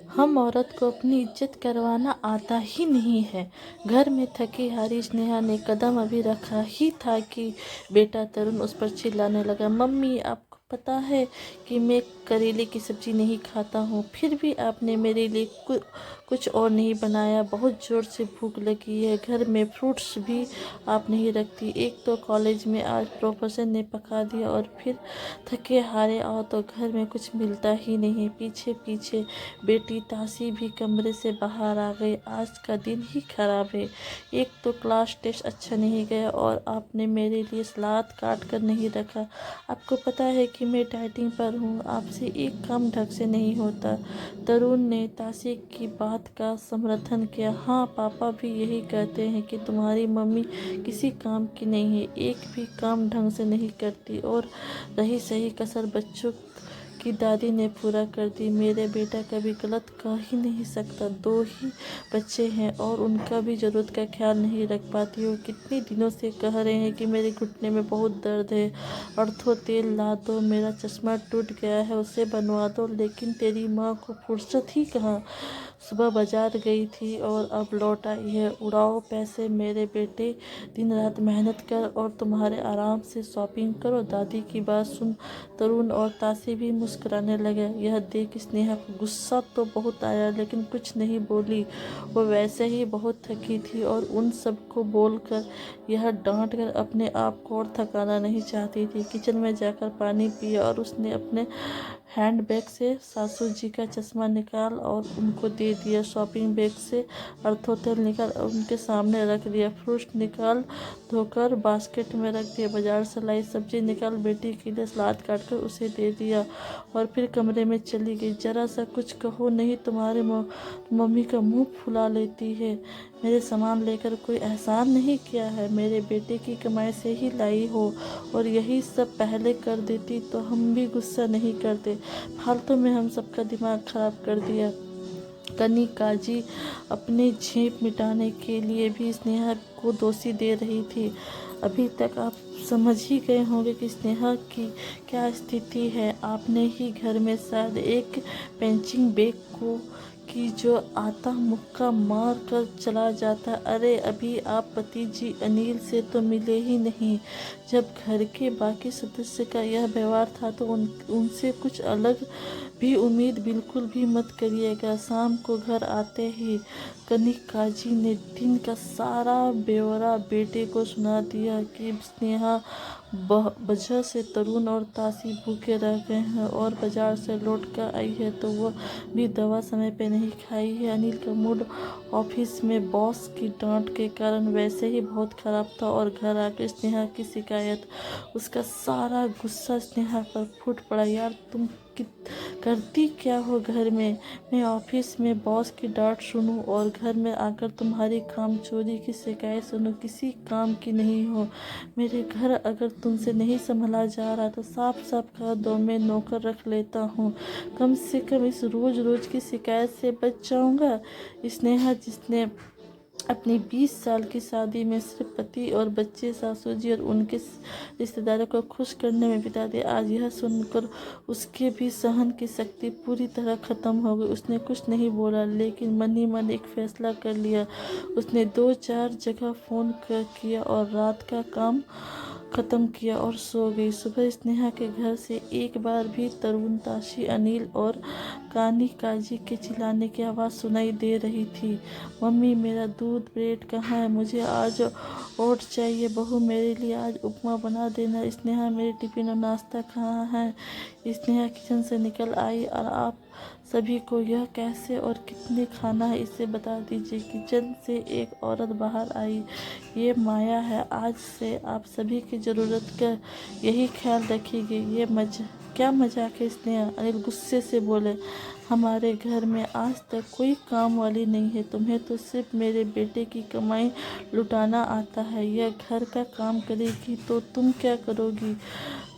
हम औरत को अपनी इज्जत करवाना आता ही नहीं है। घर में थकी हारी स्नेहा ने कदम अभी रखा ही था कि बेटा तरुण उस पर चिल्लाने लगा, मम्मी आपको पता है कि मैं करेले की सब्जी नहीं खाता हूँ, फिर भी आपने मेरे लिए कुछ और नहीं बनाया। बहुत ज़ोर से भूख लगी है, घर में फ्रूट्स भी आप नहीं रखती। एक तो कॉलेज में आज प्रोफेसर ने पका दिया और फिर थके हारे आओ तो घर में कुछ मिलता ही नहीं। पीछे पीछे बेटी तासी भी कमरे से बाहर आ गई। आज का दिन ही खराब है। एक तो क्लास टेस्ट अच्छा नहीं गया और आपने मेरे लिए सलाद काट कर नहीं रखा। आपको पता है कि मैं डाइटिंग पर हूँ, आपसे एक काम ढंग से नहीं होता। तरुण ने तासी की बात का समर्थन किया। हाँ, पापा भी यही कहते हैं कि तुम्हारी मम्मी किसी काम की नहीं है, एक भी काम ढंग से नहीं करती, और रही सही कसर बच्चों की दादी ने पूरा कर दी। मेरे बेटा कभी गलत कह ही नहीं सकता। दो ही बच्चे हैं और उनका भी ज़रूरत का ख्याल नहीं रख पाती हो। कितने दिनों से कह रहे हैं कि मेरे घुटने में बहुत दर्द है, अर्थो तेल ला दो, मेरा चश्मा टूट गया है उसे बनवा दो, लेकिन तेरी माँ को फुर्सत ही कहाँ। सुबह बाजार गई थी और अब लौट आई है। उड़ाओ पैसे मेरे बेटे, दिन रात मेहनत कर और तुम्हारे आराम से शॉपिंग करो। दादी की बात सुन तरुण और तासी भी मुस्कुराने लगे। यह देख स्नेहा को गुस्सा तो बहुत आया, लेकिन कुछ नहीं बोली। वो वैसे ही बहुत थकी थी और उन सबको बोलकर यह डांट कर अपने आप को और थकाना नहीं चाहती थी। किचन में जाकर पानी पिया और उसने अपने हैंडबैग से सासू जी का चश्मा निकाल और उनको दे दिया। शॉपिंग बैग से अर्थो तेल निकाल और उनके सामने रख दिया। फ्रूट्स निकाल धोकर बास्केट में रख दिया। बाजार से लाई सब्जी निकाल बेटी के लिए सलाद काट कर उसे दे दिया और फिर कमरे में चली गई। जरा सा कुछ कहो नहीं, तुम्हारे मम्मी का मुंह फुला लेती है। मेरे सामान लेकर कोई एहसान नहीं किया है, मेरे बेटे की कमाई से ही लाई हो, और यही सब पहले कर देती तो हम भी गुस्सा नहीं करते। फालतू में हम सबका दिमाग खराब कर दिया। कनिका जी अपने झेप मिटाने के लिए भी स्नेहा को दोषी दे रही थी। अभी तक आप समझ ही गए होंगे कि स्नेहा की क्या स्थिति है। आपने ही घर में शायद एक पंचिंग बैग को कि जो आता मुक्का मार कर चला जाता। अरे अभी आप पति जी अनिल से तो मिले ही नहीं। जब घर के बाकी सदस्य का यह व्यवहार था तो उनसे कुछ अलग भी उम्मीद बिल्कुल भी मत करिएगा। शाम को घर आते ही कनिका जी ने दिन का सारा ब्यौरा बेटे को सुना दिया कि स्नेहा वजह से तरुण और तासी भूखे रह गए हैं और बाजार से लौट कर आई है तो वह भी दवा समय पे नहीं खाई है। अनिल का मूड ऑफिस में बॉस की डांट के कारण वैसे ही बहुत खराब था और घर आकर स्नेहा की शिकायत, उसका सारा गुस्सा स्नेहा पर फूट पड़ा। यार तुम करती क्या हो घर में? मैं ऑफिस में बॉस की डांट सुनूं और घर में आकर तुम्हारी काम चोरी की शिकायत सुनूं, किसी काम की नहीं हो। मेरे घर अगर तुमसे नहीं संभला जा रहा तो साफ साफ कह दो, मैं नौकर रख लेता हूँ, कम से कम इस रोज रोज की शिकायत से बच जाऊंगा। स्नेहा जिसने अपनी 20 साल की शादी में सिर्फ पति और बच्चे, सासू जी और उनके रिश्तेदारों को खुश करने में बिता दिया, आज यह सुनकर उसके भी सहन की शक्ति पूरी तरह खत्म हो गई। उसने कुछ नहीं बोला, लेकिन मन ही मन एक फैसला कर लिया। उसने 2-4 जगह फ़ोन किया और रात का काम ख़त्म किया और सो गई। सुबह स्नेहा के घर से एक बार भी तरुण, ताशी, अनिल और कानिका जी के चिल्लाने की आवाज़ सुनाई दे रही थी। मम्मी मेरा दूध ब्रेड कहाँ है? मुझे आज ओट चाहिए। बहू मेरे लिए आज उपमा बना देना। स्नेहा मेरे टिफिन और नाश्ता कहाँ है? स्नेहा किचन से निकल आई और आप सभी को यह कैसे और कितने खाना है इसे बता दीजिए। किचन से एक औरत बाहर आई। ये माया है, आज से आप सभी की ज़रूरत का यही ख्याल रखिए। ये क्या मजाक है स्नेहा? अनिल गुस्से से बोले, हमारे घर में आज तक कोई काम वाली नहीं है, तुम्हें तो सिर्फ मेरे बेटे की कमाई लुटाना आता है। यह घर का काम करेगी तो तुम क्या करोगी?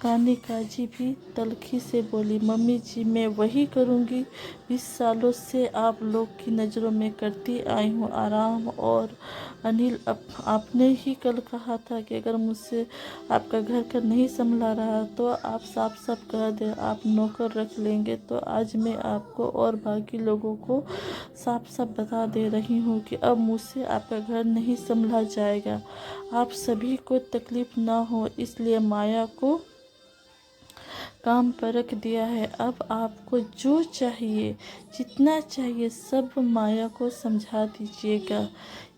कानिका जी भी तलखी से बोली, मम्मी जी मैं वही करूँगी 20 सालों से आप लोग की नज़रों में करती आई हूँ आराम। और अनिल आपने ही कल कहा था कि अगर मुझसे आपका घर का नहीं संभला रहा तो आप साफ साफ कह दें आप नौकर रख लेंगे। तो आज मैं आपको और बाकी लोगों को साफ साफ बता दे रही हूँ कि अब मुझसे आपका घर नहीं संभला जाएगा। आप सभी को तकलीफ ना हो इसलिए माया को काम पर रख दिया है। अब आपको जो चाहिए जितना चाहिए सब माया को समझा दीजिएगा।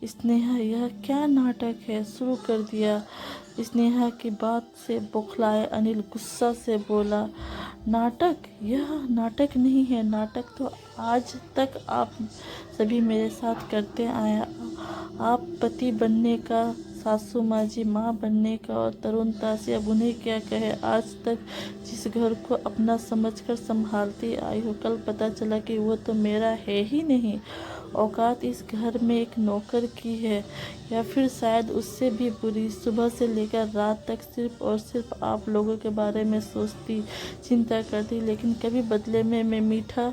स्नेहा यह क्या नाटक है, शुरू कर दिया। स्नेहा की बात से बौखलाए अनिल गुस्सा से बोला, नाटक? यह नाटक नहीं है, नाटक तो आज तक आप सभी मेरे साथ करते आए। आप पति बनने का, सासू माँ जी माँ बनने का और तरुणता से अब उन्हें क्या कहे। आज तक जिस घर को अपना समझकर संभालती आई हो, कल पता चला कि वो तो मेरा है ही नहीं। औकात इस घर में एक नौकर की है या फिर शायद उससे भी बुरी। सुबह से लेकर रात तक सिर्फ और सिर्फ आप लोगों के बारे में सोचती, चिंता करती, लेकिन कभी बदले में मैं मीठा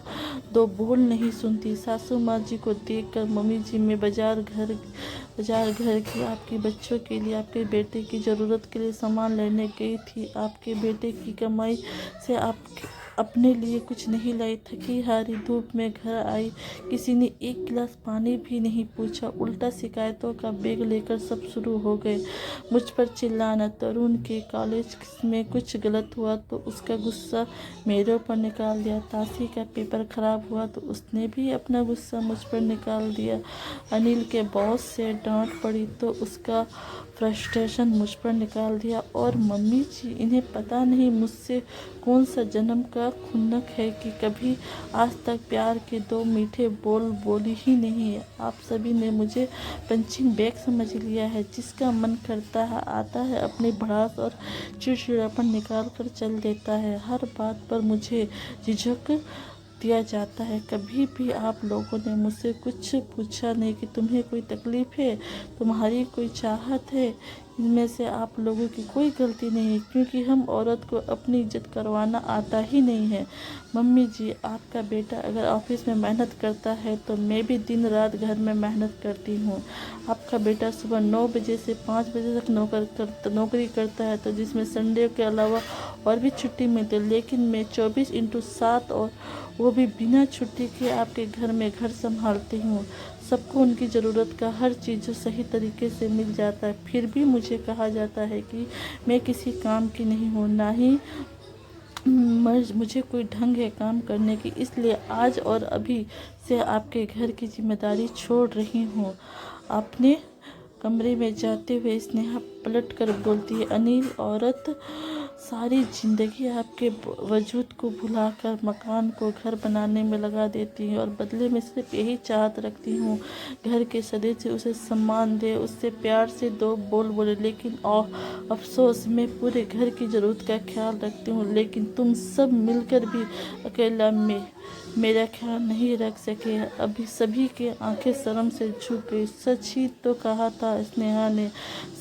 दो बोल नहीं सुनती। सासू माँ जी को देखकर मम्मी जी मैं बाजार घर की आपके बच्चों के लिए, आपके बेटे की ज़रूरत के लिए सामान लेने गई थी। आपके बेटे की कमाई से आप अपने लिए कुछ नहीं लाई। थकी हारी धूप में घर आई, किसी ने एक गिलास पानी भी नहीं पूछा। उल्टा शिकायतों का बैग लेकर सब शुरू हो गए मुझ पर चिल्लाना। तरुण के कॉलेज में कुछ गलत हुआ तो उसका गुस्सा मेरे ऊपर निकाल दिया। ताशी का पेपर खराब हुआ तो उसने भी अपना गुस्सा मुझ पर निकाल दिया। अनिल के बॉस से डांट पड़ी तो उसका फ्रस्ट्रेशन मुझ पर निकाल दिया। और मम्मी जी, इन्हें पता नहीं मुझसे कौन सा जन्म का खुन्नक है कि कभी आज तक प्यार के दो मीठे बोल बोली ही नहीं है। आप सभी ने मुझे पंचिंग बैग समझ लिया है, जिसका मन करता है आता है अपनी भड़ास और चिड़चिड़ापन निकाल कर चल देता है। हर बात पर मुझे झिझक दिया जाता है। कभी भी आप लोगों ने मुझसे कुछ पूछा नहीं कि तुम्हें कोई तकलीफ है, तुम्हारी कोई चाहत है। इनमें से आप लोगों की कोई गलती नहीं है, क्योंकि हम औरत को अपनी इज्जत करवाना आता ही नहीं है। मम्मी जी, आपका बेटा अगर ऑफिस में मेहनत करता है तो मैं भी दिन रात घर में मेहनत करती हूँ। आपका बेटा सुबह 9 बजे से 5 बजे तक नौकरी करता है, तो जिसमें संडे के अलावा और भी छुट्टी मिलती है, लेकिन मैं 24/7 और वो भी बिना छुट्टी के आपके घर में घर संभालती हूँ। सबको उनकी ज़रूरत का हर चीज़ सही तरीके से मिल जाता है, फिर भी मुझे कहा जाता है कि मैं किसी काम की नहीं हूँ, ना ही मुझे कोई ढंग है काम करने की। इसलिए आज और अभी से आपके घर की जिम्मेदारी छोड़ रही हूँ। अपने कमरे में जाते हुए स्नेहा पलट कर बोलती है, अनिल, औरत सारी जिंदगी आपके वजूद को भुलाकर मकान को घर बनाने में लगा देती है और बदले में सिर्फ यही चाहत रखती हूँ घर के सदस्य उसे सम्मान दे, उससे प्यार से दो बोल बोले। लेकिन अफसोस, मैं पूरे घर की ज़रूरत का ख्याल रखती हूँ, लेकिन तुम सब मिलकर भी अकेला मेरा ख्याल नहीं रख सके। अभी सभी के आंखें शर्म से झुक गई। सच ही तो कहा था स्नेहा ने।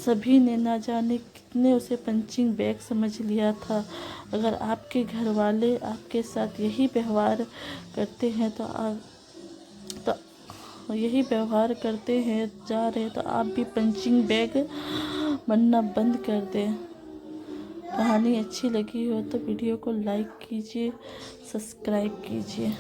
सभी ने ना जाने कितने उसे पंचिंग बैग समझ लिया था। अगर आपके घर वाले आपके साथ यही व्यवहार करते हैं जा रहे तो आप भी पंचिंग बैग बनना बंद कर दें। कहानी अच्छी लगी हो तो वीडियो को लाइक कीजिए, सब्सक्राइब कीजिए।